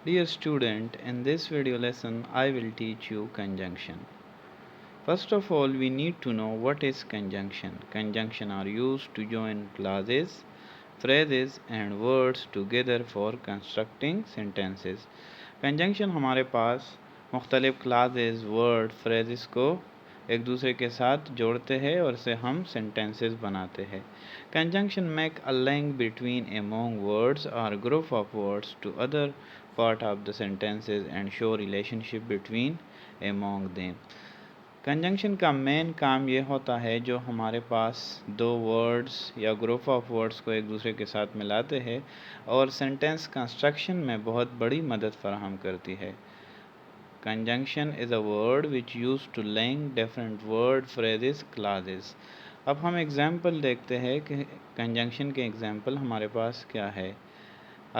Dear student, in this video lesson I will teach you conjunction. First of all, we need to know what is conjunction. Conjunction are used to join clauses, phrases and words together for constructing sentences. Conjunction हमारे पास मुख्तलिफ classes word phrases को एक दूसरे के साथ जोड़ते हैं और से हम सेंटेंसेस बनाते हैं. Conjunction make a link between among words or group of words to other part of the sentences and show relationship between among them. Conjunction का मेन काम ये होता है जो हमारे पास दो वर्ड्स या ग्रुप ऑफ वर्ड्स को एक दूसरे के साथ मिलाते हैं और सेंटेंस कंस्ट्रक्शन में बहुत बड़ी मदद फराहम करती है. Conjunction is a word which use to link different word phrases classes. अब हम एग्जाम्पल देखते हैं कि कंजंक्शन के एग्जाम्पल हमारे पास क्या है.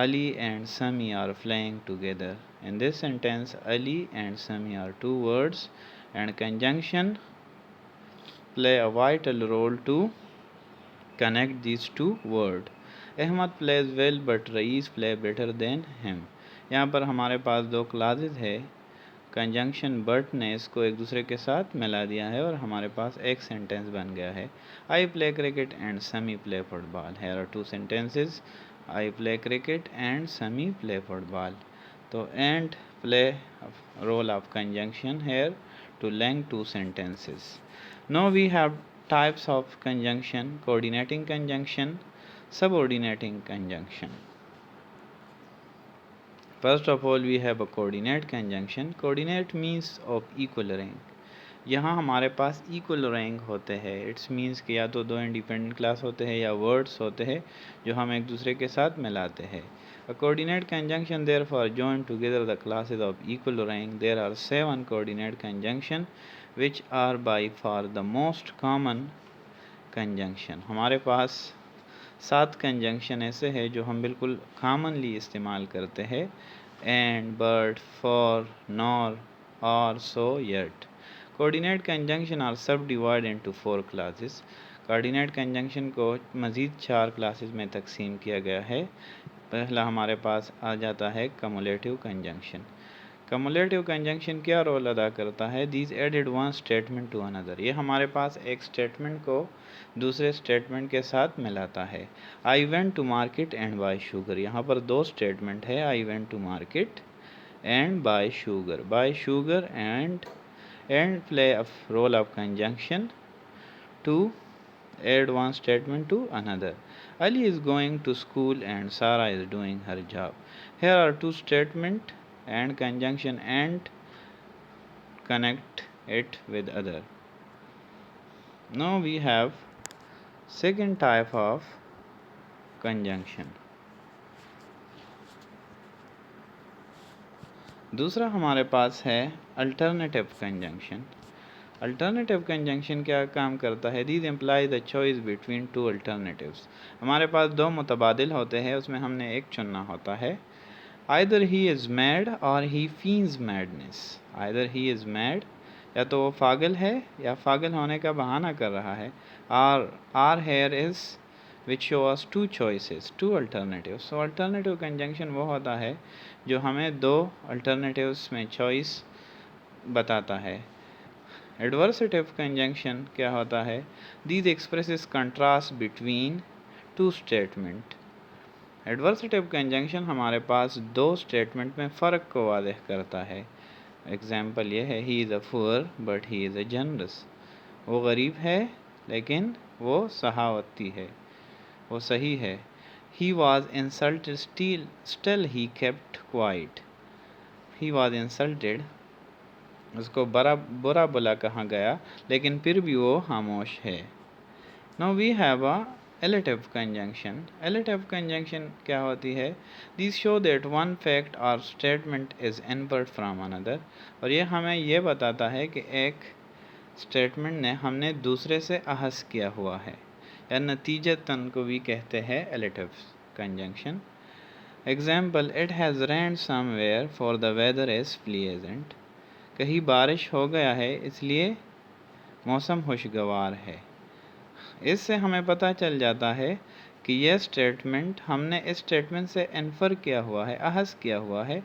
Ali and Sami are playing together. In this sentence, Ali and Sami are two words and conjunction play a vital role to connect these two words. Ahmad plays well but Rais play better than him. यहाँ पर हमारे पास दो classes है. Conjunction but ने इसको एक दूसरे के साथ मिला दिया है और हमारे पास एक सेंटेंस बन गया है. I play cricket and Sami play football. Here are two sentences. I play cricket and Sami play football. तो and play role of conjunction here to link two sentences. Now we have types of conjunction: coordinating conjunction, subordinating conjunction. First of all we have a coordinate conjunction. Coordinate means of equal rank. यहाँ हमारे पास equal rank होते हैं. It's means कि या तो दो independent class होते हैं या वर्ड्स होते हैं जो हम एक दूसरे के साथ मिलाते हैं. A coordinate conjunction therefore join together the classes of equal rank. There are 7 coordinate conjunction which are by far the most common conjunction. हमारे पास 7 कंजंक्शन ऐसे हैं जो हम बिल्कुल कॉमनली इस्तेमाल करते हैं. एंड, बट, फॉर, नॉर, और, सो, येट. कोऑर्डिनेट कंजंक्शन आर सब divide into 4 classes. Coordinate conjunction को मज़ीद 4 क्लासेस में तकसीम किया गया है. पहला हमारे पास आ जाता है कम्युलेटिव कंजंक्शन. कम्युलेटिव कंजंक्शन क्या रोल अदा करता है. These added one statement to another. ये हमारे पास एक स्टेटमेंट को दूसरे स्टेटमेंट के साथ मिलाता है. I went to market and buy sugar. यहाँ पर दो स्टेटमेंट है. I went to market and buy sugar. Buy sugar and play a role of conjunction to add one statement to another. Ali is going to school and Sarah is doing her job. Here are two statements and conjunction and connect it with other. Now we have second type of conjunction. दूसरा हमारे पास है alternative conjunction. Alternative conjunction क्या काम करता है. These employee the choice between two alternatives. हमारे पास दो मुतबादिल होते हैं, उसमें हमने एक चुनना होता है. आइदर ही इज़ मैड और he feigns madness. Either he is mad, या तो वो पागल है या पागल होने का बहाना कर रहा है. Or here is which show us two choices, two alternatives. So alternative conjunction वो होता है जो हमें दो अल्टरनेटिव्स में चॉइस बताता है. एडवर्सेटिव कंजंक्शन क्या होता है. These expresses contrast between two statement. Adversative conjunction हमारे पास दो स्टेटमेंट में फ़र्क को वाज़ेह करता है. एग्जाम्पल ये है. He is a poor but he is a generous. वो गरीब है लेकिन वो सहावती है, वो सही है. He was insulted still he kept quiet. He was insulted, उसको बुरा बुला कहा गया लेकिन फिर भी वो खामोश है. Now we have a illative conjunction. Illative conjunction क्या होती है. This show that one fact or statement is invert from another. और ये हमें ये बताता है कि एक स्टेटमेंट ने हमने दूसरे से अहस किया हुआ है, या नतीजतन को भी कहते हैं illative conjunction. Example. It has rained somewhere for the weather is pleasant. कहीं बारिश हो गया है इसलिए मौसम खुशगवार है. इससे हमें पता चल जाता है कि यह स्टेटमेंट, हमने इस स्टेटमेंट से इन्फर किया हुआ है, अहस किया हुआ है,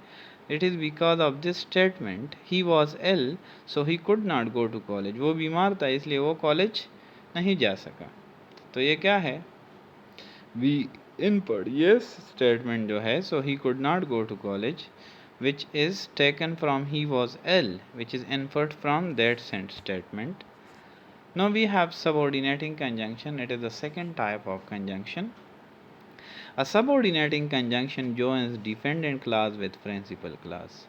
it is because of this statement he was ill so he could not go to college. वो बीमार था इसलिए वो कॉलेज नहीं जा सका। तो ये क्या है, वी इनपुट ये स्टेटमेंट जो है, so he could not go to college which is taken from he was ill, which is inferred from that statement. Now we have subordinating conjunction. It is the second type of conjunction. A subordinating conjunction joins dependent clause with principal clause.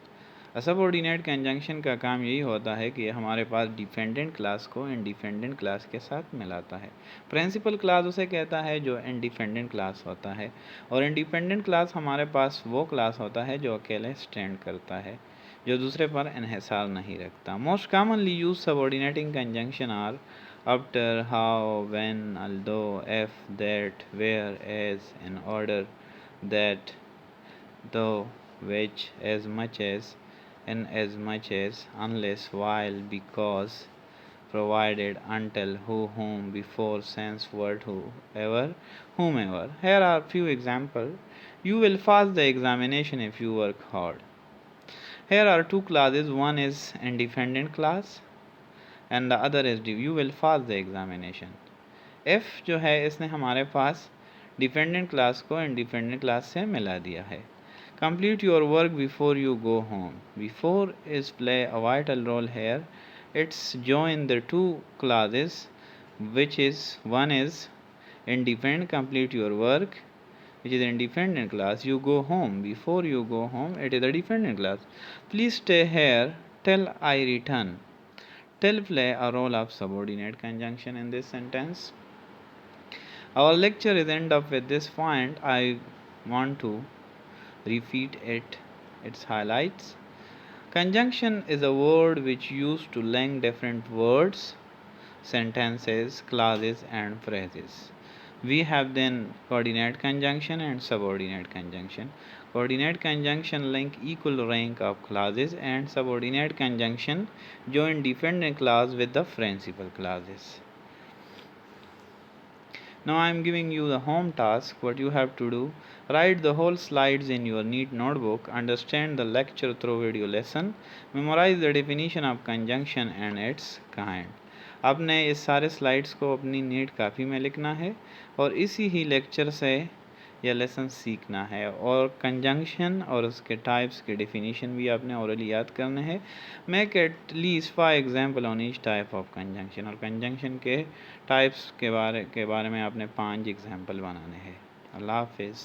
Subordinate conjunction का काम यही होता है कि हमारे पास dependent class को independent class के साथ मिलाता है। प्रिंसिपल क्लास उसे कहता है जो इंडिपेंडेंट क्लास होता है, और इंडिपेंडेंट क्लास हमारे पास वो क्लास होता है जो अकेले स्टैंड करता है, जो दूसरे पर इन्हिसार नहीं रखता। Most commonly use subordinating conjunction are after, how, when, although, if, that, where, as, in order, that, though, which, as much as, in as much as, unless, while, because, provided, until, who, whom, before, since, what, whoever, whomever. Here are few examples. You will pass the examination if you work hard. Here are two classes. One is independent class and the other is you will pass the examination. If जो है इसने हमारे पास dependent class को independent class से मिला दिया है। Complete your work before you go home. Before is play a vital role here. It's join the two clauses, which is one is independent. Complete your work, which is independent class. You go home. Before you go home, it is a dependent class. Please stay here till I return. Till play a role of subordinate conjunction in this sentence. Our lecture is end up with this point. I want to repeat its highlights. Conjunction is a word which used to link different words, sentences, clauses and phrases. We have then coordinate conjunction and subordinate conjunction. Coordinate conjunction link equal rank of clauses, and subordinate conjunction join dependent clause with the principal clauses. Now I am giving you the home task. What you have to do, write the whole slides in your neat notebook, understand the lecture through video lesson, memorize the definition of conjunction and its kind. आपने इस सारे slides को अपनी NEET copy में लिखना है और इसी ही लेक्चर से यह लेसन सीखना है, और कंजंक्शन और उसके टाइप्स के डेफिनेशन भी आपने ओरली याद करने हैं। Make at least 5 example on each type of conjunction, और कंजंक्शन के टाइप्स के बारे में आपने 5 एग्जाम्पल बनाने हैं। अल्लाह हाफिज़।